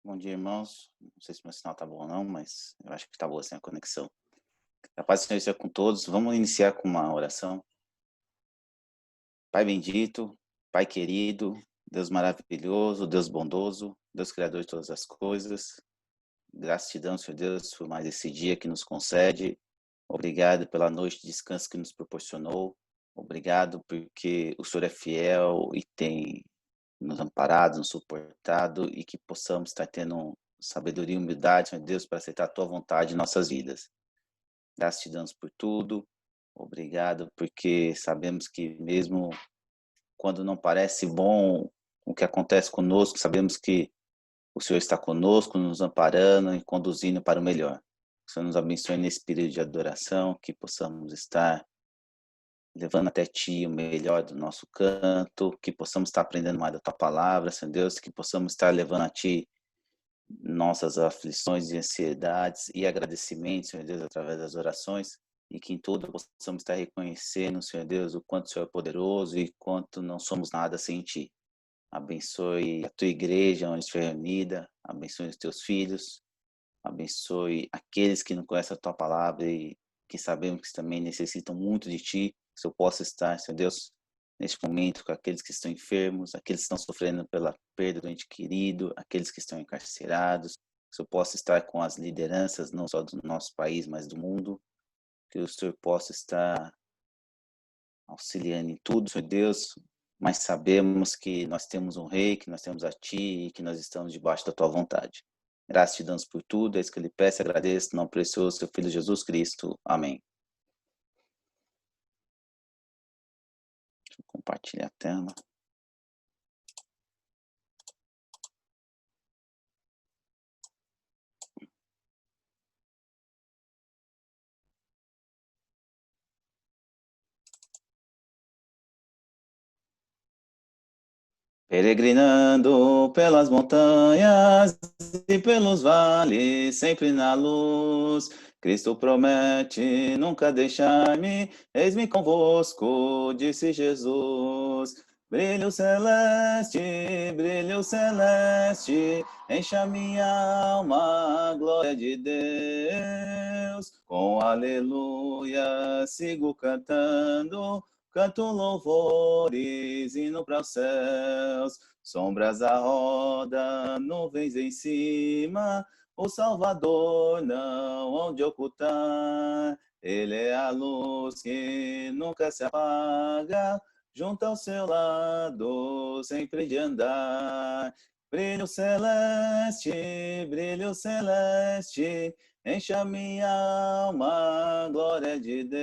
Bom dia, irmãos. Não sei se meu sinal tá bom ou não, mas eu acho que tá boa assim a conexão. A paz do Senhor esteja com todos. Vamos iniciar com uma oração. Pai bendito, Pai querido, Deus maravilhoso, Deus bondoso, Deus criador de todas as coisas. Graças te damos, Senhor Deus, por mais esse dia que nos concede. Obrigado pela noite de descanso que nos proporcionou. Obrigado porque o Senhor é fiel e tem nos amparado, nos suportado e que possamos estar tendo sabedoria e humildade, meu Deus, para aceitar a tua vontade em nossas vidas. Graças te damos por tudo. Obrigado, porque sabemos que mesmo quando não parece bom o que acontece conosco, sabemos que o Senhor está conosco, nos amparando e conduzindo para o melhor. Que o Senhor nos abençoe nesse período de adoração, que possamos estar levando até Ti o melhor do nosso canto, que possamos estar aprendendo mais da Tua palavra, Senhor Deus, que possamos estar levando a Ti nossas aflições e ansiedades e agradecimentos, Senhor Deus, através das orações, e que em tudo possamos estar reconhecendo, Senhor Deus, o quanto o Senhor é poderoso e quanto não somos nada sem Ti. Abençoe a Tua igreja onde estiver reunida, abençoe os Teus filhos, abençoe aqueles que não conhecem a Tua palavra e que sabemos que também necessitam muito de Ti, que eu possa estar, Senhor Deus, neste momento com aqueles que estão enfermos, aqueles que estão sofrendo pela perda do ente querido, aqueles que estão encarcerados, que eu possa estar com as lideranças, não só do nosso país, mas do mundo, que o Senhor possa estar auxiliando em tudo, Senhor Deus, mas sabemos que nós temos um rei, que nós temos a Ti e que nós estamos debaixo da Tua vontade. Graças te damos por tudo, é isso que eu lhe peço e agradeço, no nome precioso, seu Filho Jesus Cristo. Amém. Deixa eu compartilhar a tela. Peregrinando pelas montanhas e pelos vales, sempre na luz. Cristo promete nunca deixar-me, eis-me convosco, disse Jesus. Brilho celeste, encha minha alma, glória de Deus. Com aleluia sigo cantando, canto louvores, indo para os céus, sombras à roda, nuvens em cima, o Salvador não onde ocultar. Ele é a luz que nunca se apaga, junto ao seu lado, sempre de andar. Brilho celeste, encha minha alma, glória de Deus.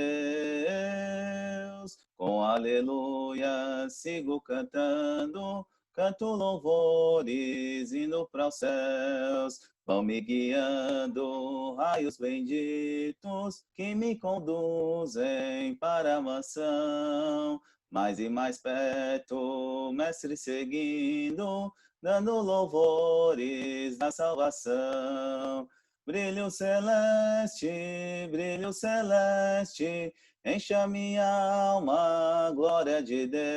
Com aleluia sigo cantando, canto louvores, indo para os céus. Vão me guiando raios benditos que me conduzem para a mansão. Mais e mais perto, mestre seguindo, dando louvores da salvação. Brilho celeste, encha minha alma, glória de Deus.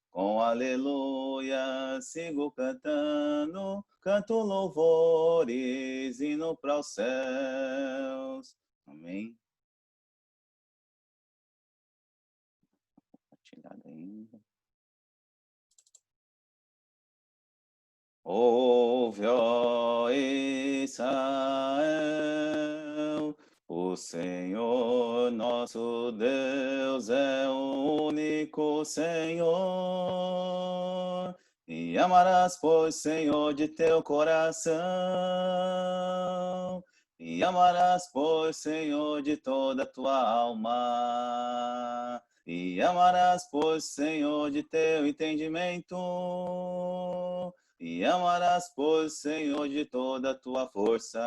Com aleluia sigo cantando, canto louvores, indo para os céus. Amém. Compartilhado ainda. Ouve, ó Israel, o Senhor nosso Deus é o único Senhor, e amarás, pois, Senhor, de teu coração, e amarás, pois, Senhor, de toda a tua alma, e amarás, pois, Senhor, de teu entendimento, e amarás, pois, Senhor, de toda a tua força.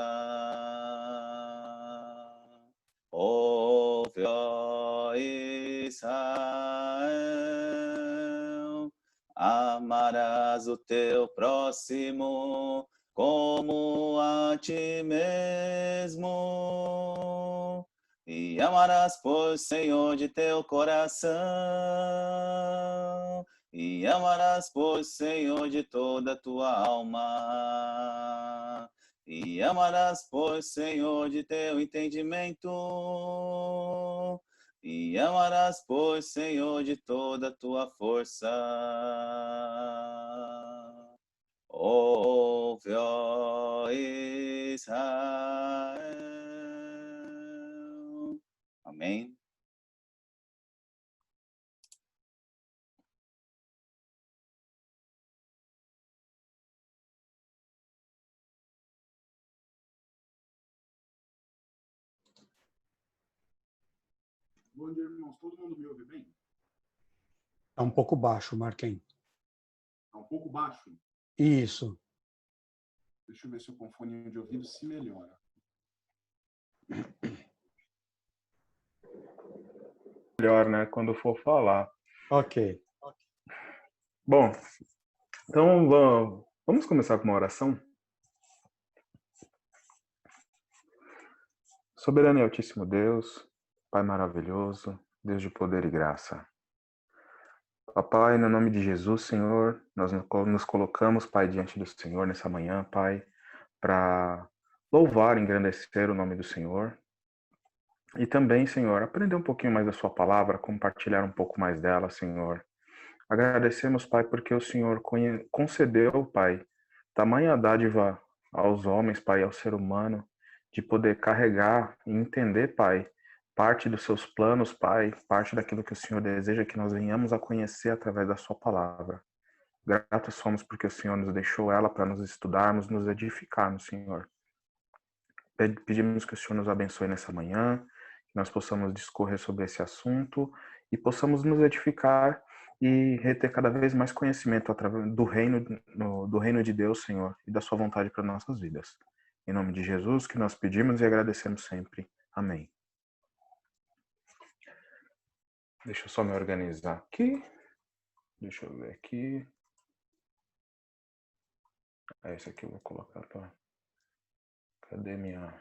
Ouve, ó Israel, amarás o teu próximo como a ti mesmo. E amarás, pois, Senhor, de teu coração, e amarás, pois, Senhor, de toda a tua alma. E amarás, pois, Senhor, de teu entendimento. E amarás, pois, Senhor, de toda a tua força. Ouve, ó Israel. Amém. Bom dia, irmãos. Todo mundo me ouve bem? Está um pouco baixo, Marquinhos. Está um pouco baixo? Isso. Deixa eu ver se o com fone de ouvido se melhora. Melhor, né? Quando for falar. Ok. Bom, então vamos começar com uma oração? Soberano e Altíssimo Deus, Pai maravilhoso, Deus de poder e graça. Papai, no nome de Jesus, Senhor, nós nos colocamos, Pai, diante do Senhor nessa manhã, Pai, para louvar e engrandecer o nome do Senhor. E também, Senhor, aprender um pouquinho mais da sua palavra, compartilhar um pouco mais dela, Senhor. Agradecemos, Pai, porque o Senhor concedeu, Pai, tamanha dádiva aos homens, Pai, ao ser humano, de poder carregar e entender, Pai, parte dos seus planos, Pai, parte daquilo que o Senhor deseja que nós venhamos a conhecer através da sua palavra. Gratos somos porque o Senhor nos deixou ela para nos estudarmos, nos edificarmos, Senhor. Pedimos que o Senhor nos abençoe nessa manhã, que nós possamos discorrer sobre esse assunto e possamos nos edificar e reter cada vez mais conhecimento através do reino de Deus, Senhor, e da sua vontade para nossas vidas. Em nome de Jesus, que nós pedimos e agradecemos sempre. Amém. Deixa eu só me organizar aqui. Deixa eu ver aqui. Esse aqui eu vou colocar para... Cadê minha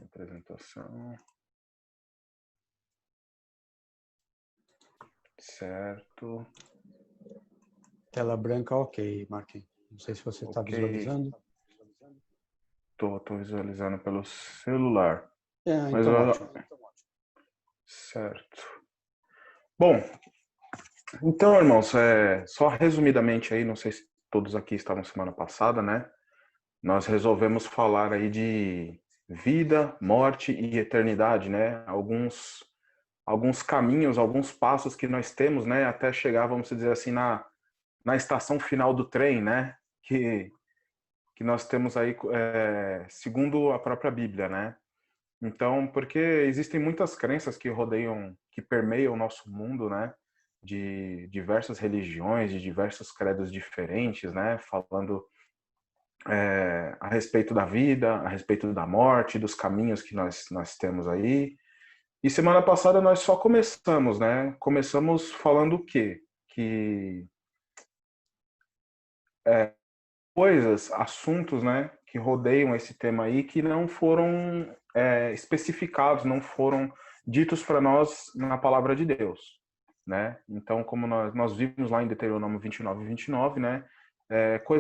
apresentação? Certo. Tela branca, ok, Marquinhos. Não sei se você está visualizando. Estou visualizando pelo celular. Mas Então ótimo. Certo. Bom, então, irmãos, só resumidamente aí, não sei se todos aqui estavam semana passada, né? Nós resolvemos falar aí de vida, morte e eternidade, né? Alguns caminhos, alguns passos que nós temos, né? Até chegar, vamos dizer assim, na estação final do trem, né? Que nós temos aí, segundo a própria Bíblia, né? Então, porque existem muitas crenças que rodeiam, que permeiam o nosso mundo, né? De diversas religiões, de diversos credos diferentes, né? Falando a respeito da vida, a respeito da morte, dos caminhos que nós temos aí. E semana passada nós só começamos, né? Começamos falando o quê? Que coisas, assuntos, né? Que rodeiam esse tema aí que não foram especificados, não foram ditos para nós na palavra de Deus, né? Então, como nós vimos lá em Deuteronômio 29:29, né?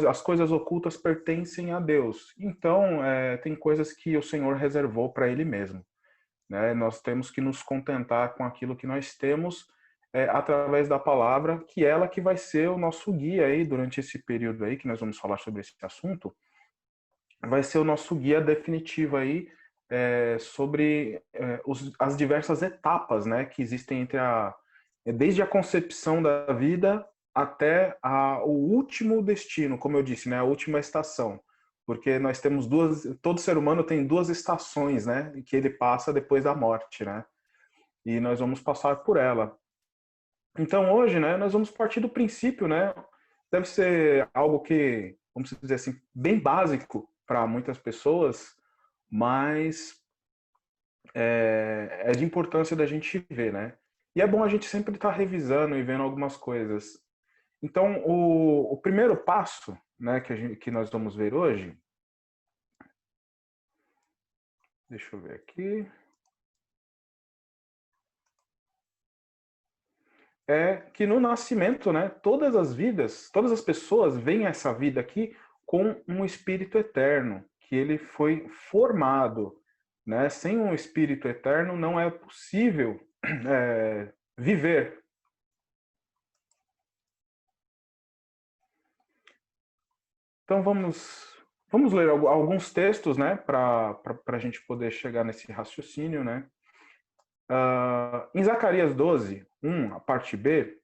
As coisas ocultas pertencem a Deus. Então, tem coisas que o Senhor reservou para Ele mesmo, né? Nós temos que nos contentar com aquilo que nós temos através da palavra, que ela que vai ser o nosso guia aí durante esse período aí que nós vamos falar sobre esse assunto, vai ser o nosso guia definitivo aí sobre as diversas etapas, né, que existem desde a concepção da vida até o último destino, como eu disse, né, a última estação, porque nós temos todo ser humano tem duas estações, né, que ele passa depois da morte, né, e nós vamos passar por ela. Então hoje, né, nós vamos partir do princípio, né, deve ser algo que, vamos dizer assim, bem básico para muitas pessoas, mas é de importância da gente ver, né? E é bom a gente sempre estar revisando e vendo algumas coisas. Então, o primeiro passo, né, que nós vamos ver hoje, deixa eu ver aqui, é que no nascimento, né, todas as vidas, todas as pessoas veem essa vida aqui com um espírito eterno, que ele foi formado, né? Sem um espírito eterno não é possível viver. Então vamos ler alguns textos, né, para a gente poder chegar nesse raciocínio, né? Em Zacarias 12, 1, a parte B,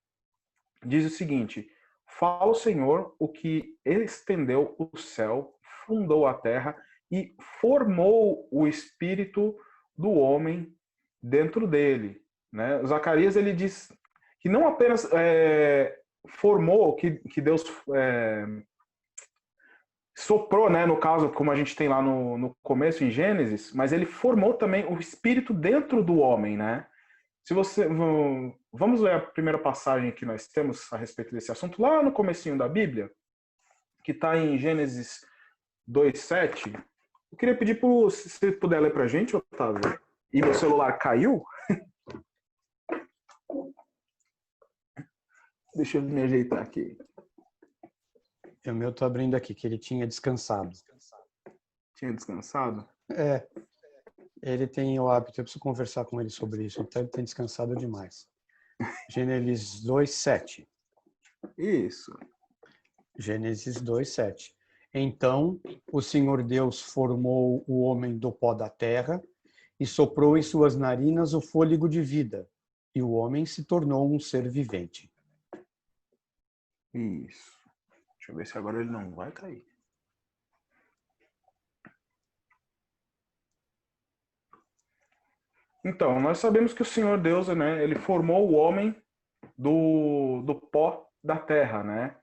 diz o seguinte: fala o Senhor, o que estendeu o céu, fundou a terra e formou o espírito do homem dentro dele. Né? Zacarias ele diz que não apenas formou, que Deus soprou, né, no caso, como a gente tem lá no começo em Gênesis, mas ele formou também o espírito dentro do homem, né? Se você vamos ler a primeira passagem que nós temos a respeito desse assunto lá no comecinho da Bíblia, que está em Gênesis 2:7. Eu queria pedir para se você puder ler para a gente, Otávio. E meu celular caiu? Deixa eu me ajeitar aqui. O meu estou abrindo aqui, que ele tinha descansado. Tinha descansado? É. Ele tem o hábito, eu preciso conversar com ele sobre isso, então ele tem descansado demais. Gênesis 2:7. Isso. Gênesis 2:7. Então, o Senhor Deus formou o homem do pó da terra e soprou em suas narinas o fôlego de vida, e o homem se tornou um ser vivente. Isso. Deixa eu ver se agora ele não vai cair. Então, nós sabemos que o Senhor Deus, né, ele formou o homem do pó da terra, né?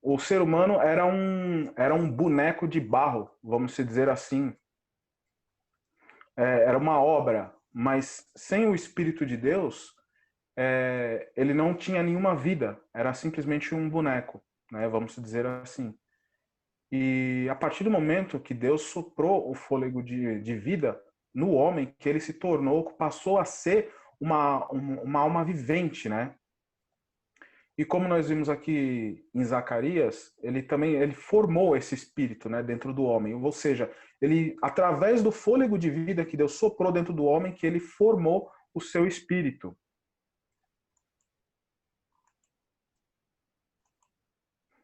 O ser humano era um boneco de barro, vamos dizer assim. Era uma obra, mas sem o Espírito de Deus, ele não tinha nenhuma vida, era simplesmente um boneco, né? Vamos dizer assim. E a partir do momento que Deus soprou o fôlego de vida no homem, que ele se tornou, passou a ser uma alma vivente, né? E como nós vimos aqui em Zacarias, ele formou esse espírito, né, dentro do homem. Ou seja, ele através do fôlego de vida que Deus soprou dentro do homem, que ele formou o seu espírito.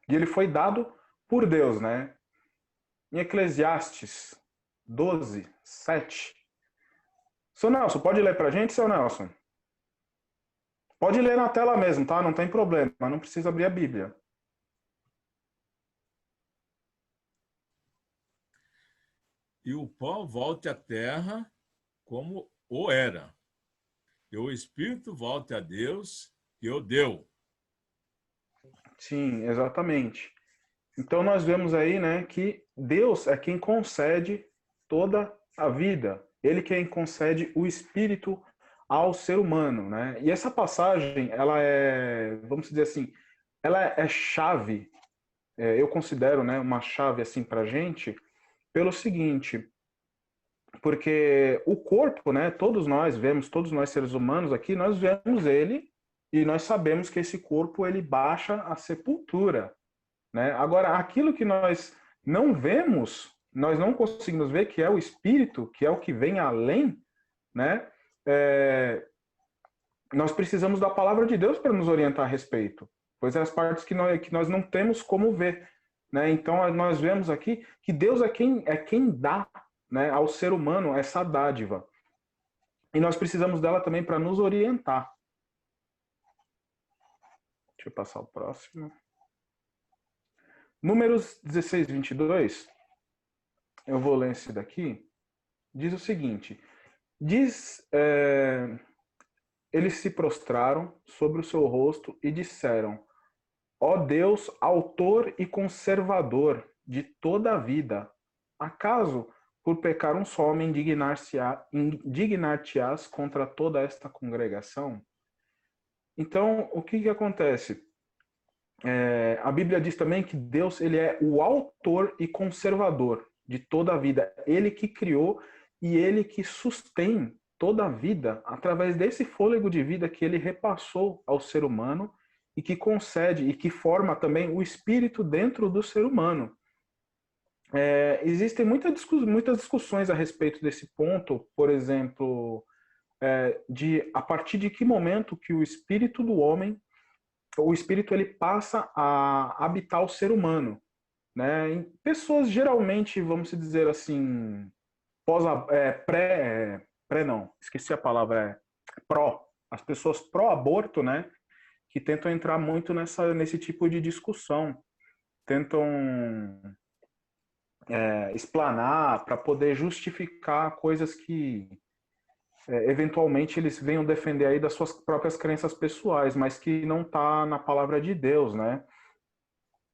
E ele foi dado por Deus, né? Em Eclesiastes 12:7. Seu Nelson, pode ler pra gente, seu Nelson? Pode ler na tela mesmo, tá? Não tem problema, mas não precisa abrir a Bíblia. E o pó volte à terra como o era. E o espírito volte a Deus que o deu. Sim, exatamente. Então nós vemos aí, né, que Deus é quem concede toda a vida. Ele quem concede o espírito ao ser humano, né? E essa passagem, ela vamos dizer assim, ela é chave. Eu considero, né, uma chave assim para gente, pelo seguinte, porque o corpo, né, todos nós seres humanos aqui, nós vemos ele e nós sabemos que esse corpo ele baixa à sepultura, né? Agora, aquilo que nós não vemos, nós não conseguimos ver, que é o espírito, que é o que vem além, né? Nós precisamos da palavra de Deus para nos orientar a respeito, pois é as partes que nós não temos como ver, né? Então, nós vemos aqui que Deus é quem dá, né, ao ser humano essa dádiva. E nós precisamos dela também para nos orientar. Deixa eu passar o próximo. Números 16:22, eu vou ler esse daqui, diz o seguinte, eles se prostraram sobre o seu rosto e disseram: ó Deus, autor e conservador de toda a vida, acaso por pecar um só homem indignar-te-ás contra toda esta congregação? Então, o que acontece? A Bíblia diz também que Deus ele é o autor e conservador de toda a vida. Ele que criou e ele que sustém toda a vida através desse fôlego de vida que ele repassou ao ser humano e que concede e que forma também o espírito dentro do ser humano. Existem muitas discussões a respeito desse ponto, por exemplo, de a partir de que momento que o espírito do homem, o espírito ele passa a habitar o ser humano, né? Em pessoas geralmente, vamos dizer assim, pré não, esqueci a palavra, pró, as pessoas pró-aborto, né? Que tentam entrar muito nesse tipo de discussão, tentam explanar para poder justificar coisas que eventualmente eles venham defender aí das suas próprias crenças pessoais, mas que não está na palavra de Deus, né?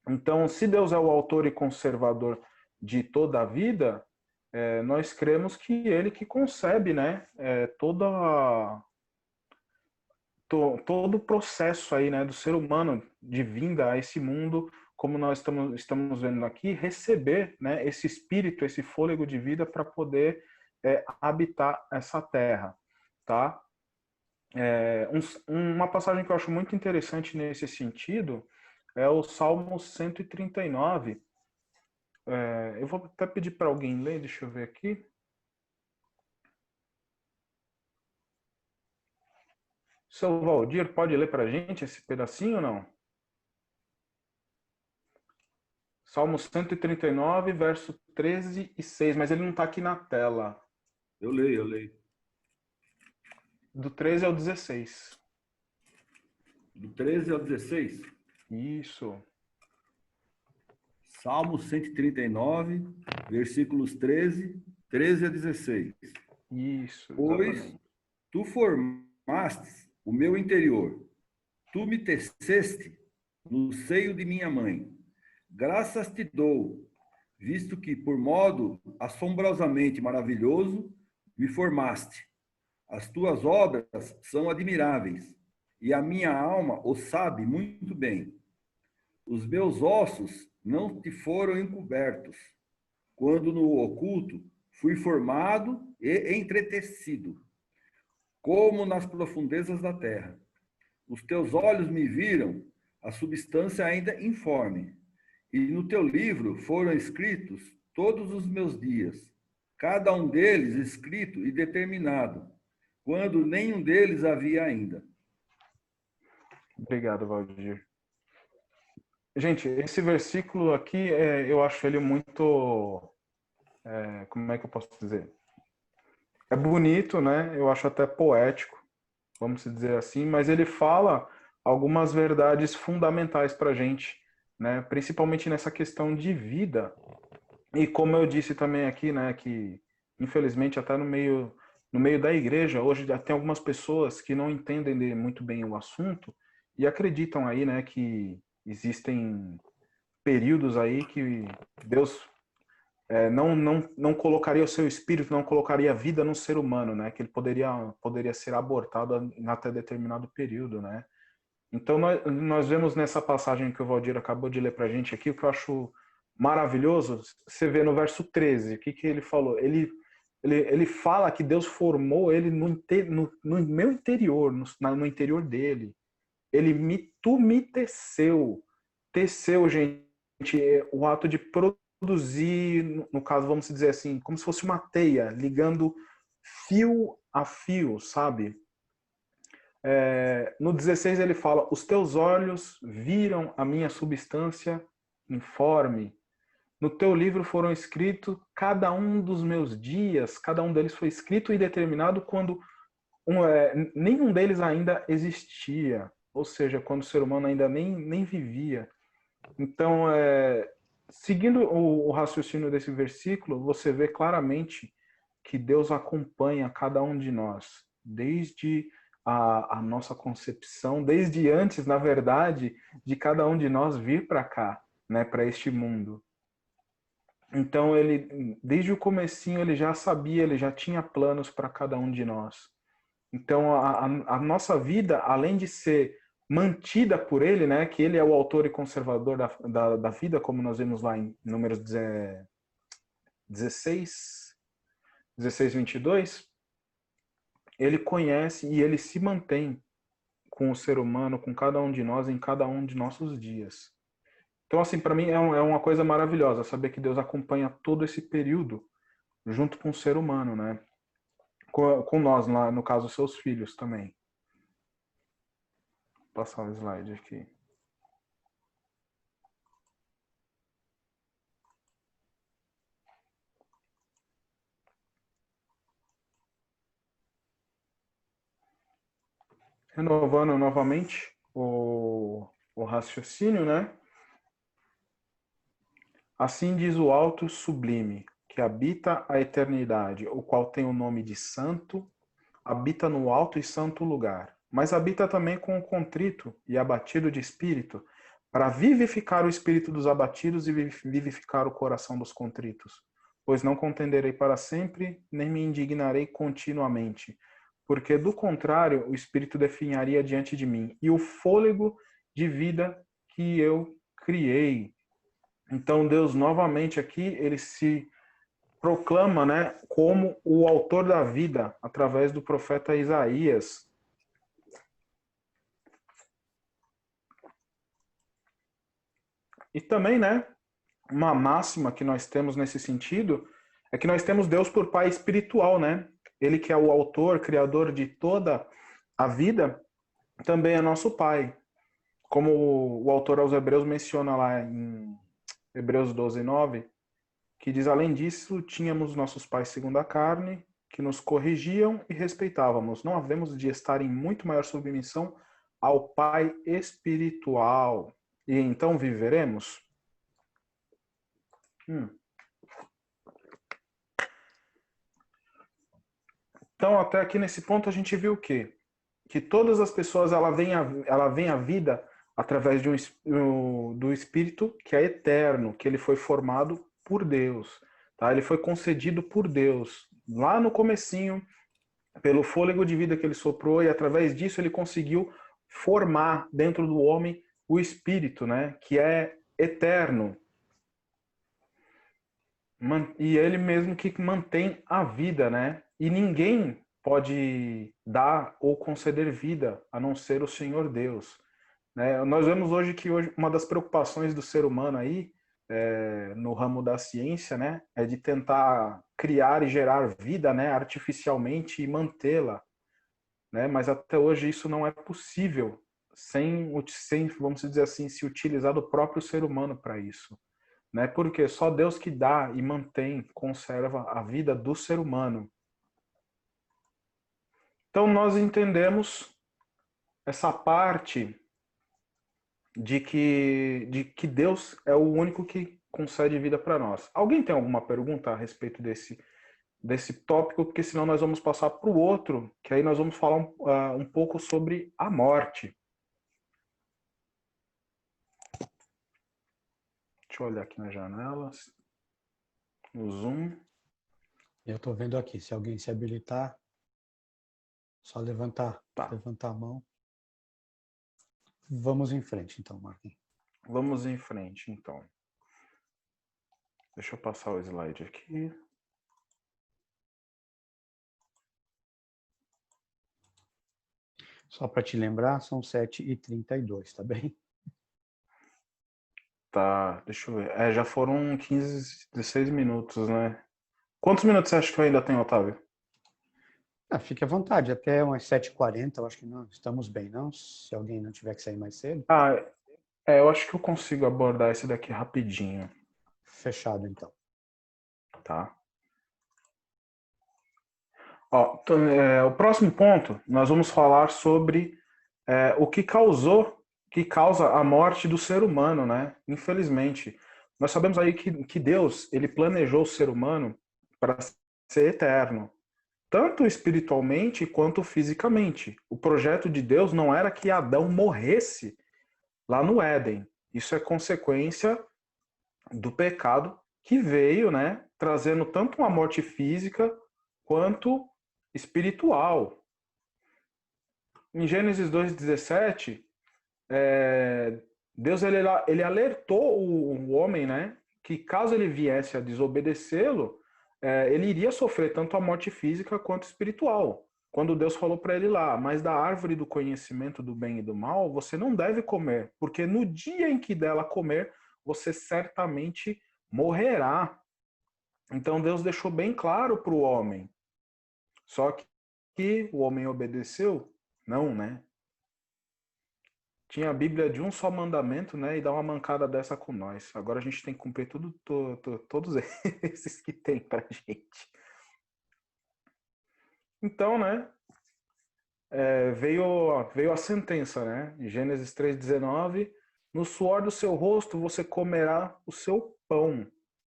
Então, se Deus é o autor e conservador de toda a vida, nós cremos que Ele que concebe, né, todo o processo aí, né, do ser humano de vinda a esse mundo, como nós estamos vendo aqui, receber, né, esse espírito, esse fôlego de vida para poder habitar essa terra, tá? Uma passagem que eu acho muito interessante nesse sentido é o Salmo 139. Eu vou até pedir para alguém ler, deixa eu ver aqui. Seu Valdir, pode ler para a gente esse pedacinho ou não? Salmo 139, verso 13 e 6, mas ele não está aqui na tela. Eu leio. Do 13 ao 16. Do 13 ao 16? Isso. Salmo 139, versículos 13 a 16. Isso, Pois exatamente. tu formastes o meu interior, tu me teceste no seio de minha mãe. Graças te dou, visto que por modo assombrosamente maravilhoso me formaste. As tuas obras são admiráveis, e a minha alma o sabe muito bem. Os meus ossos não te foram encobertos, quando no oculto fui formado e entretecido, como nas profundezas da terra. Os teus olhos me viram, a substância ainda informe, e no teu livro foram escritos todos os meus dias, cada um deles escrito e determinado, quando nenhum deles havia ainda. Obrigado, Valdir. Gente, esse versículo aqui, eu acho ele muito... como é que eu posso dizer? É bonito, né? Eu acho até poético, vamos dizer assim, mas ele fala algumas verdades fundamentais para a gente, né? Principalmente nessa questão de vida. E como eu disse também aqui, né, que infelizmente até no meio da igreja hoje já tem algumas pessoas que não entendem muito bem o assunto e acreditam aí, né, que existem períodos aí que Deus não colocaria o seu espírito, não colocaria vida no ser humano, né, que ele poderia ser abortado até determinado período, né. Então nós vemos nessa passagem que o Valdir acabou de ler para a gente aqui, o que eu acho maravilhoso, você vê no verso 13, o que ele falou? Ele fala que Deus formou ele no meu interior, no interior dele. Tu me teceu. Teceu, gente, o ato de produzir, no caso, vamos dizer assim, como se fosse uma teia, ligando fio a fio, sabe? No 16 ele fala, os teus olhos viram a minha substância informe. No teu livro foram escritos cada um dos meus dias, cada um deles foi escrito e determinado quando nenhum deles ainda existia, ou seja, quando o ser humano ainda nem vivia. Então, seguindo o raciocínio desse versículo, você vê claramente que Deus acompanha cada um de nós, desde a nossa concepção, desde antes, na verdade, de cada um de nós vir para cá, né, para este mundo. Então, ele, desde o comecinho, ele já sabia, ele já tinha planos para cada um de nós. Então, a nossa vida, além de ser mantida por ele, né, que ele é o autor e conservador da vida, como nós vemos lá em Números 16, 22, ele conhece e ele se mantém com o ser humano, com cada um de nós, em cada um de nossos dias. Então, assim, para mim é uma coisa maravilhosa saber que Deus acompanha todo esse período junto com o ser humano, né? Com nós, lá, no caso, seus filhos também. Vou passar um slide aqui. Renovando novamente o raciocínio, né? Assim diz o alto sublime, que habita a eternidade, o qual tem o nome de santo, habita no alto e santo lugar, mas habita também com o contrito e abatido de espírito, para vivificar o espírito dos abatidos e vivificar o coração dos contritos. Pois não contenderei para sempre, nem me indignarei continuamente, porque do contrário o espírito definharia diante de mim, e o fôlego de vida que eu criei. Então Deus novamente aqui, ele se proclama, né, como o autor da vida através do profeta Isaías. E também, né, uma máxima que nós temos nesse sentido é que nós temos Deus por Pai espiritual, né? Ele que é o autor, criador de toda a vida, também é nosso Pai. Como o autor aos Hebreus menciona lá em Hebreus 12:9, que diz, além disso, tínhamos nossos pais segundo a carne, que nos corrigiam e respeitávamos. Não havemos de estar em muito maior submissão ao Pai espiritual. E então viveremos? Então, até aqui nesse ponto, a gente viu o quê? Que todas as pessoas, ela vem à vida através do Espírito que é eterno, que ele foi formado por Deus. Tá? Ele foi concedido por Deus. Lá no comecinho, pelo fôlego de vida que ele soprou, e através disso ele conseguiu formar dentro do homem o Espírito, né? Que é eterno. E ele mesmo que mantém a vida, né? E ninguém pode dar ou conceder vida a não ser o Senhor Deus. Né? Nós vemos hoje que uma das preocupações do ser humano aí, no ramo da ciência, né, é de tentar criar e gerar vida, né, artificialmente e mantê-la. Né? Mas até hoje isso não é possível sem, vamos dizer assim, se utilizar do próprio ser humano para isso. Né? Porque só Deus que dá e mantém, conserva a vida do ser humano. Então nós entendemos essa parte de que Deus é o único que concede vida para nós. Alguém tem alguma pergunta a respeito desse tópico? Porque senão nós vamos passar para o outro, que aí nós vamos falar um pouco sobre a morte. Deixa eu olhar aqui nas janelas. No Zoom. Eu estou vendo aqui, se alguém se habilitar, só levantar a mão. Vamos em frente, então, Marquinhos. Vamos em frente, então. Deixa eu passar o slide aqui. Só para te lembrar, são 7h32, tá bem? Tá, deixa eu ver. Já foram 15, 16 minutos, né? Quantos minutos você acha que eu ainda tenho, Otávio? Fique à vontade, até umas 7h40, eu acho que não estamos bem, não? Se alguém não tiver que sair mais cedo. Eu acho que eu consigo abordar esse daqui rapidinho. Fechado, então. Tá. O próximo ponto, nós vamos falar sobre o que causa a morte do ser humano, né? Infelizmente. Nós sabemos aí que Deus, ele planejou o ser humano para ser eterno. Tanto espiritualmente quanto fisicamente. O projeto de Deus não era que Adão morresse lá no Éden. Isso é consequência do pecado que veio, né, trazendo tanto uma morte física quanto espiritual. Em Gênesis 2:17, Deus ele alertou o homem, né, que caso ele viesse a desobedecê-lo, ele iria sofrer tanto a morte física quanto espiritual. quando Deus falou para ele lá, mas da árvore do conhecimento do bem e do mal, você não deve comer, porque no dia em que dela comer, você certamente morrerá. Então Deus deixou bem claro para o homem. Só que o homem obedeceu? Não, né? Tinha a Bíblia de um só mandamento, né? E dá uma mancada dessa com nós. Agora a gente tem que cumprir todos esses que tem pra gente. Então, né? Veio a sentença, né? Em Gênesis 3,19, no suor do seu rosto você comerá o seu pão,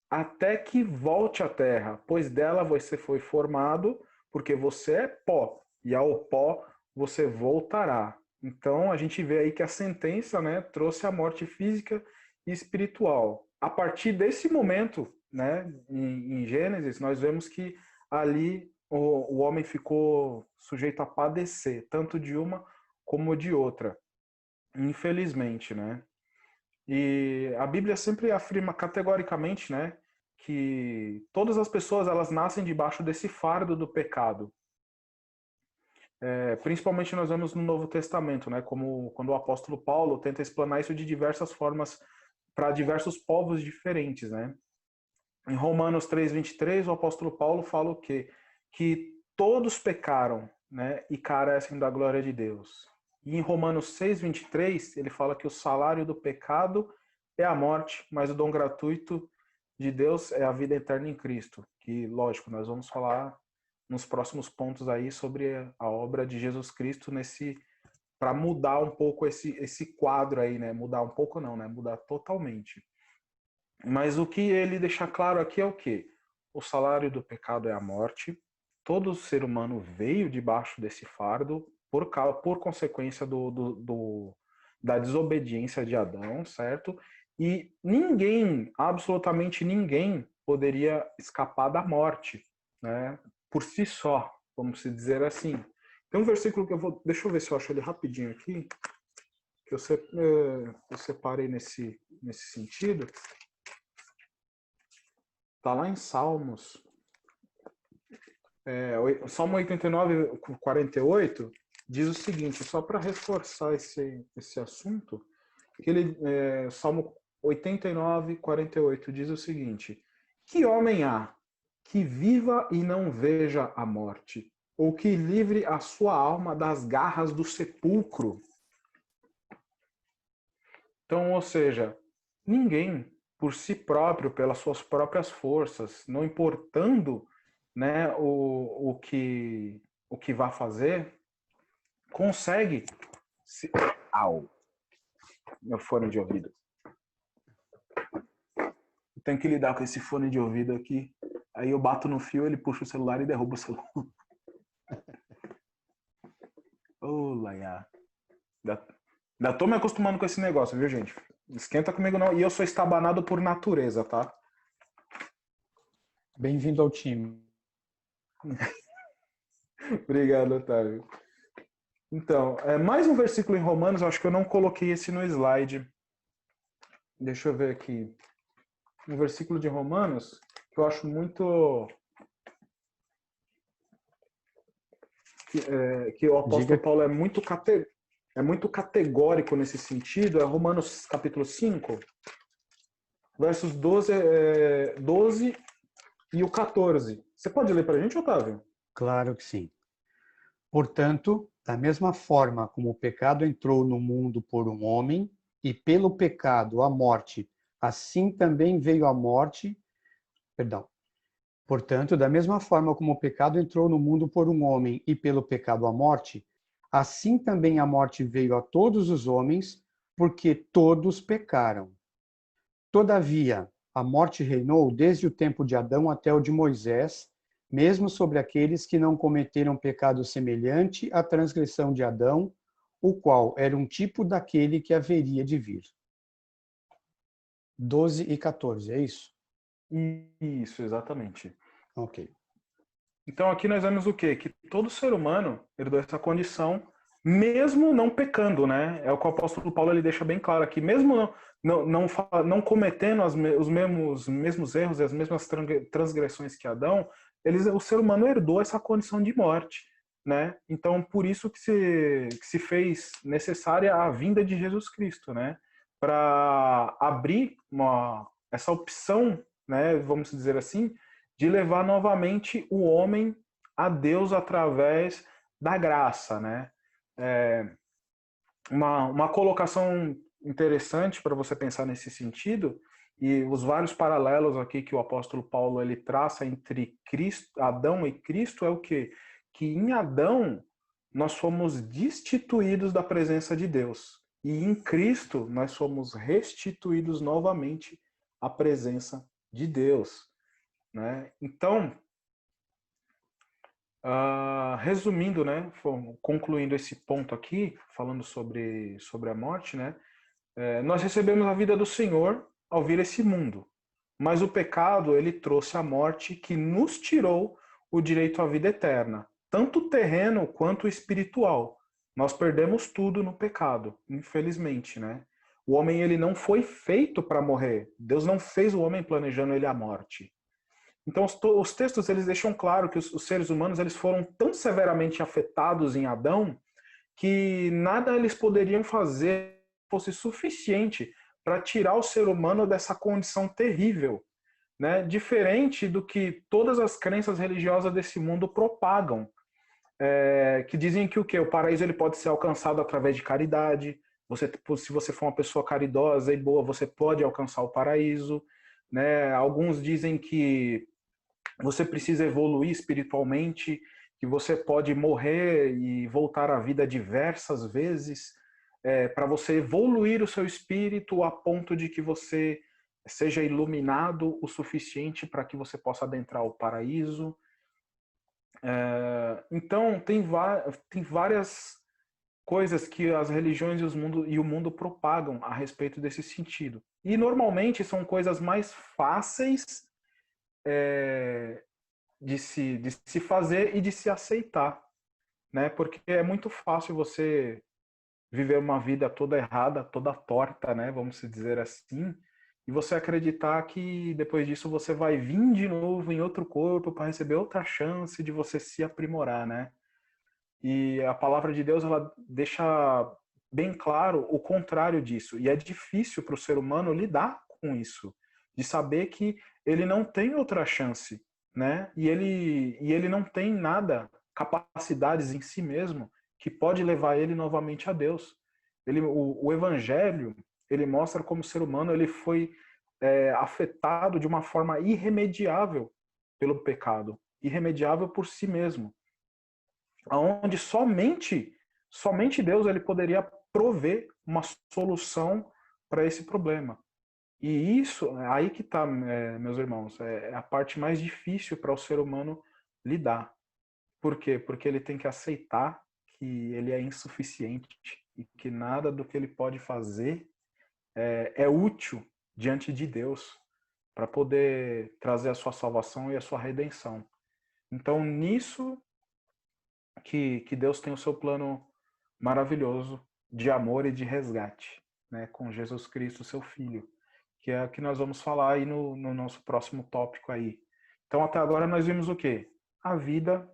até que volte à terra, pois dela você foi formado, porque você é pó, e ao pó você voltará. Então a gente vê aí que a sentença, né, trouxe a morte física e espiritual. A partir desse momento, né, em Gênesis, nós vemos que ali o homem ficou sujeito a padecer, tanto de uma como de outra, infelizmente, né? E a Bíblia sempre afirma categoricamente, né, que todas as pessoas elas nascem debaixo desse fardo do pecado. Principalmente nós vemos no Novo Testamento, né, como quando o apóstolo Paulo tenta explanar isso de diversas formas para diversos povos diferentes, né? Em Romanos 3:23, o apóstolo Paulo fala o quê? Que todos pecaram, né, e carecem da glória de Deus. E em Romanos 6:23, ele fala que o salário do pecado é a morte, mas o dom gratuito de Deus é a vida eterna em Cristo. Que, lógico, nós vamos falar nos próximos pontos aí sobre a obra de Jesus Cristo para mudar um pouco esse quadro aí, né? Mudar um pouco não, né? Mudar totalmente. Mas o que ele deixa claro aqui é o quê? O salário do pecado é a morte. Todo ser humano veio debaixo desse fardo por consequência da desobediência de Adão, certo? E ninguém, absolutamente ninguém, poderia escapar da morte, né? Por si só, vamos dizer assim. Tem um versículo que deixa eu ver se eu acho ele rapidinho aqui, que eu separei nesse sentido. Está lá em Salmos. Salmo 89, 48, diz o seguinte, só para reforçar esse assunto, que Salmo 89, 48 diz o seguinte, que homem há que viva e não veja a morte, ou que livre a sua alma das garras do sepulcro? Então, ou seja, ninguém por si próprio, pelas suas próprias forças, não importando, né, o que vai fazer, consegue meu fone de ouvido. Eu tenho que lidar com esse fone de ouvido aqui. Aí eu bato no fio, ele puxa o celular e derruba o celular. Ô, Laia. Ainda tô me acostumando com esse negócio, viu, gente? Esquenta comigo não. E eu sou estabanado por natureza, tá? Bem-vindo ao time. Obrigado, Otávio. Então, mais um versículo em Romanos, eu acho que eu não coloquei esse no slide. Deixa eu ver aqui. Um versículo de Romanos que eu acho muito... que o apóstolo Paulo é muito categórico nesse sentido. É Romanos capítulo 5, versos 12 e o 14. Você pode ler para a gente, Otávio? Claro que sim. Portanto, da mesma forma como o pecado entrou no mundo por um homem, e pelo pecado a morte, assim também veio a morte. Portanto, da mesma forma como o pecado entrou no mundo por um homem, e pelo pecado a morte, assim também a morte veio a todos os homens, porque todos pecaram. Todavia, a morte reinou desde o tempo de Adão até o de Moisés, mesmo sobre aqueles que não cometeram pecado semelhante à transgressão de Adão, o qual era um tipo daquele que haveria de vir. 12 e 14, é isso? Isso, exatamente. Ok. Então aqui nós vemos o quê? Que todo ser humano herdou essa condição, mesmo não pecando, né? É o que o apóstolo Paulo ele deixa bem claro aqui. Mesmo não cometendo os mesmos erros e as mesmas transgressões que Adão, o ser humano herdou essa condição de morte. né? Então, por isso que se fez necessária a vinda de Jesus Cristo, né? Para abrir essa opção, né? Vamos dizer assim, de levar novamente o homem a Deus através da graça, né? Uma colocação interessante para você pensar nesse sentido, e os vários paralelos aqui que o apóstolo Paulo ele traça entre Cristo, Adão e Cristo é o quê? Que em Adão nós fomos destituídos da presença de Deus, e em Cristo nós somos restituídos novamente à presença de Deus, né? Então, resumindo, né, concluindo esse ponto aqui, falando sobre a morte, né, nós recebemos a vida do Senhor ao vir esse mundo, mas o pecado ele trouxe a morte que nos tirou o direito à vida eterna, tanto terreno quanto espiritual. Nós perdemos tudo no pecado, infelizmente, né? O homem ele não foi feito para morrer. Deus não fez o homem planejando ele a morte. Então, os textos eles deixam claro que os seres humanos eles foram tão severamente afetados em Adão que nada eles poderiam fazer fosse suficiente para tirar o ser humano dessa condição terrível, né? Diferente do que todas as crenças religiosas desse mundo propagam, que dizem que o quê? O paraíso ele pode ser alcançado através de caridade. Se você for uma pessoa caridosa e boa, você pode alcançar o paraíso, né? Alguns dizem que você precisa evoluir espiritualmente, que você pode morrer e voltar à vida diversas vezes, para você evoluir o seu espírito a ponto de que você seja iluminado o suficiente para que você possa adentrar o paraíso. Então, tem várias coisas que as religiões e o mundo propagam a respeito desse sentido. E, normalmente, são coisas mais fáceis de se fazer e de se aceitar, né? Porque é muito fácil você viver uma vida toda errada, toda torta, né? Vamos dizer assim, e você acreditar que depois disso você vai vir de novo em outro corpo para receber outra chance de você se aprimorar, né? E a palavra de Deus ela deixa bem claro o contrário disso, e é difícil para o ser humano lidar com isso, de saber que ele não tem outra chance, né? E ele não tem nada, capacidades em si mesmo que pode levar ele novamente a Deus. O Evangelho ele mostra como o ser humano ele foi afetado de uma forma irremediável pelo pecado, irremediável por si mesmo, aonde somente Deus ele poderia prover uma solução para esse problema. E isso, aí que está, meus irmãos, é a parte mais difícil para o ser humano lidar. Por quê? Porque ele tem que aceitar que ele é insuficiente e que nada do que ele pode fazer é útil diante de Deus para poder trazer a sua salvação e a sua redenção. Então, nisso que Deus tem o seu plano maravilhoso de amor e de resgate, né, com Jesus Cristo, seu Filho, que é o que nós vamos falar aí no nosso próximo tópico aí. Então, até agora nós vimos o quê? A vida,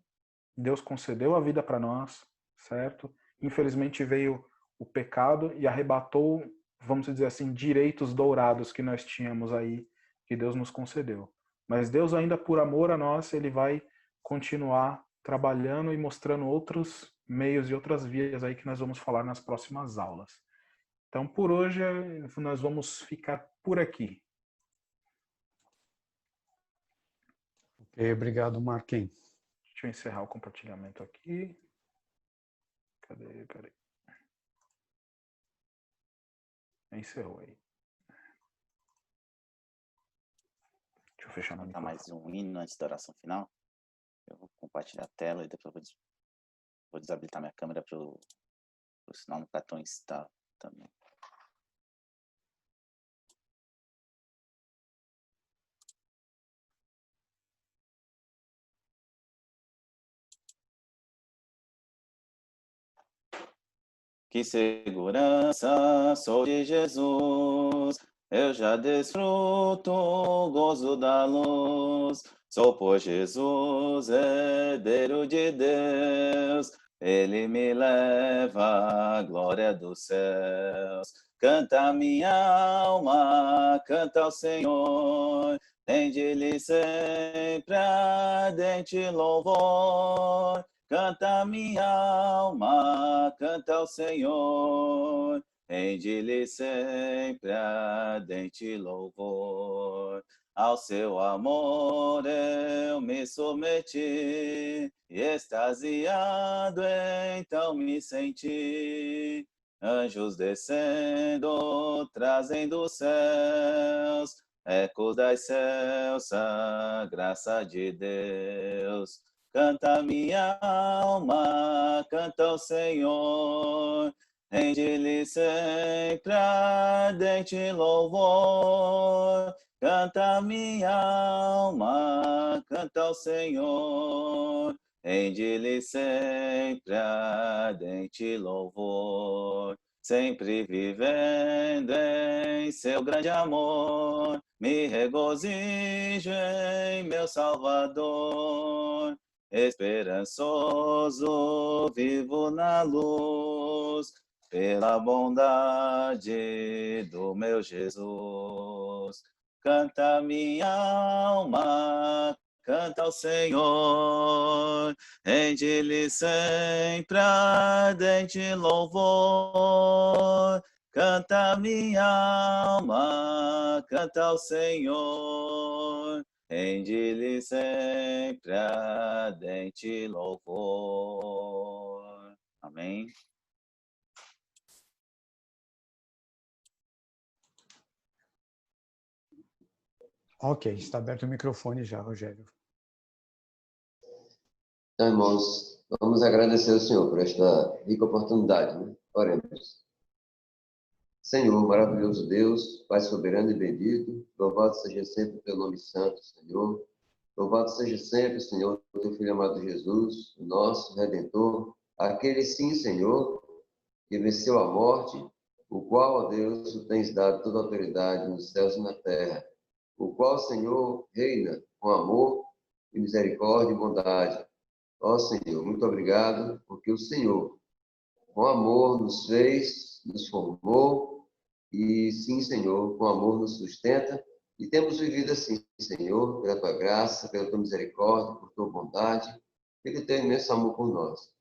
Deus concedeu a vida para nós, certo? Infelizmente veio o pecado e arrebatou, vamos dizer assim, direitos dourados que nós tínhamos aí, que Deus nos concedeu. Mas Deus ainda por amor a nós, ele vai continuar trabalhando e mostrando outros meios e outras vias aí que nós vamos falar nas próximas aulas. Então, por hoje, nós vamos ficar por aqui. Ok, obrigado, Marquinhos. Deixa eu encerrar o compartilhamento aqui. Cadê? Peraí. Encerrou aí. Deixa eu fechar Vou no botar microfone. mais um hino antes da oração final. Eu vou compartilhar a tela e depois vou desabilitar minha câmera para o sinal no cartão estar também. Que segurança sou de Jesus, eu já desfruto o gozo da luz, Sou por Jesus, herdeiro de Deus, Ele me leva à glória dos céus. Canta minha alma, canta ao Senhor, rende-lhe sempre ardente louvor. Canta minha alma, canta ao Senhor, rende-lhe sempre ardente louvor. Ao seu amor eu me submeti, e extasiado então me senti. Anjos descendo, trazendo os céus, ecos das céus, a graça de Deus. Canta minha alma, canta ao Senhor, rende-lhe sempre ardente louvor. Canta minha alma, canta ao Senhor, rende-lhe sempre ardente louvor. Sempre vivendo em seu grande amor, me regozijo em meu Salvador. Esperançoso vivo na luz, pela bondade do meu Jesus. Canta minha alma, canta ao Senhor, rende-lhe sempre ardente louvor. Canta minha alma, canta ao Senhor, rende-lhe sempre ardente louvor. Amém. Ok, está aberto o microfone já, Rogério. Então, irmãos, vamos agradecer ao Senhor por esta rica oportunidade, né? Oremos. Senhor, maravilhoso Deus, Pai soberano e bendito, louvado seja sempre o teu nome santo, Senhor. Louvado seja sempre, Senhor, o teu Filho amado Jesus, o nosso Redentor, aquele sim, Senhor, que venceu a morte, o qual, ó Deus, tu tens dado toda a autoridade nos céus e na terra, o qual, Senhor, reina com amor e misericórdia e bondade. Ó Senhor, muito obrigado, porque o Senhor, com amor, nos fez, nos formou, e sim, Senhor, com amor nos sustenta, e temos vivido assim, Senhor, pela tua graça, pela tua misericórdia, por tua bondade, pelo teu imenso amor por nós.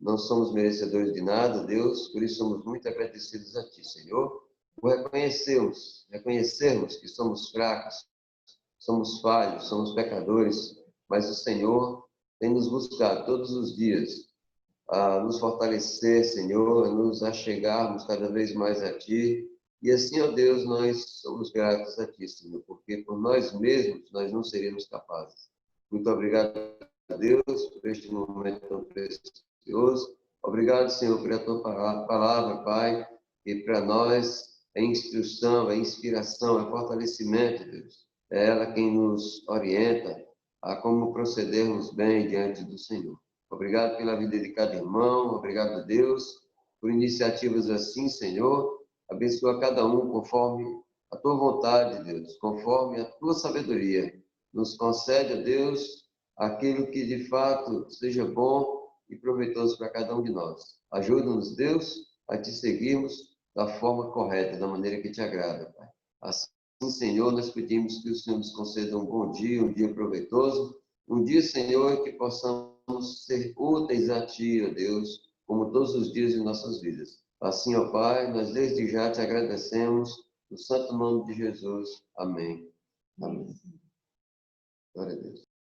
Não somos merecedores de nada, Deus, por isso somos muito agradecidos a Ti, Senhor, por reconhecermos que somos fracos, somos falhos, somos pecadores, mas o Senhor tem nos buscado todos os dias a nos fortalecer, Senhor, a nos achegarmos cada vez mais a Ti. E assim, ó Deus, nós somos gratos a Ti, Senhor, porque por nós mesmos nós não seríamos capazes. Muito obrigado a Deus por este momento tão precioso. Obrigado, Senhor, por a Tua palavra, Pai, e para nós é instrução, é inspiração, é fortalecimento, Deus. É ela quem nos orienta a como procedermos bem diante do Senhor. Obrigado pela vida de cada irmão, obrigado a Deus por iniciativas assim, Senhor. Abençoa cada um conforme a Tua vontade, Deus, conforme a Tua sabedoria. Nos concede, ó Deus, aquilo que de fato seja bom e proveitoso para cada um de nós. Ajuda-nos, Deus, a Te seguirmos da forma correta, da maneira que Te agrada, Pai. Assim, Senhor, nós pedimos que o Senhor nos conceda um bom dia, um dia proveitoso, um dia, Senhor, que possamos ser úteis a Ti, ó Deus, como todos os dias de nossas vidas. Assim, ó Pai, nós desde já Te agradecemos, no santo nome de Jesus. Amém. Amém. Glória a Deus.